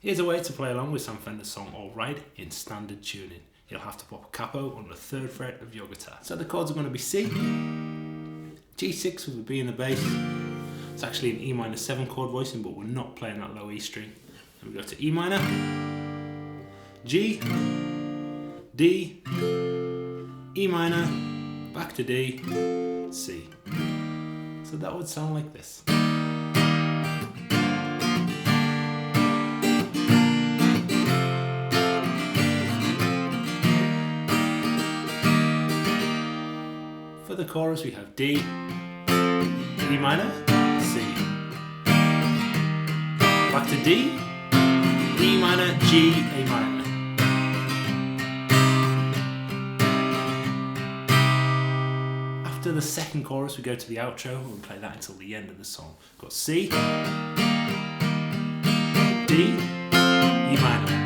Here's a way to play along with Sam Fender's song Alright in standard tuning. You'll have to pop a capo on the 3rd fret of your guitar. So the chords are going to be C, G6 with a B in the bass. It's actually an E minor 7 chord voicing, but we're not playing that low E string. Then we go to E minor, G, D, E minor, back to D, C. So that would sound like this. For the chorus we have D, E minor, C. Back to D, E minor, G, A minor. After the second chorus we go to the outro and we'll play that until the end of the song. We've got C, D, E minor.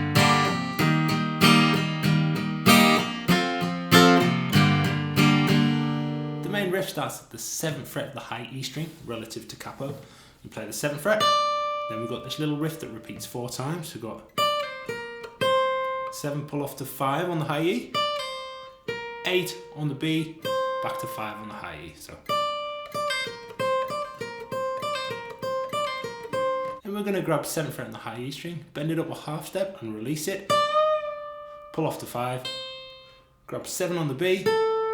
The main riff starts at the 7th fret of the high E string relative to capo. We play the 7th fret, then we've got this little riff that repeats 4 times. We've got 7 pull off to 5 on the high E, 8 on the B, back to 5 on the high E. So, and we're going to grab 7th fret on the high E string, bend it up a half step and release it, pull off to 5, grab 7 on the B,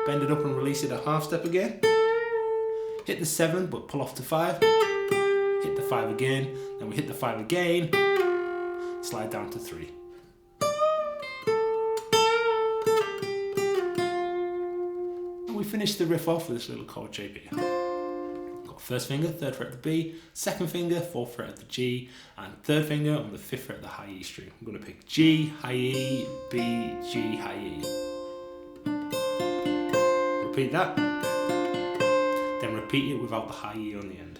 bend it up and release it a half step again, hit the 7 but pull off to 5, hit the 5 again, then we hit the 5 again, slide down to 3. And we finish the riff off with this little chord shape here. Got 1st finger, 3rd fret of the B, 2nd finger, 4th fret of the G, and 3rd finger on the 5th fret of the high E string. I'm going to pick G, high E, B, G, high E. Repeat that, then repeat it without the high E on the end.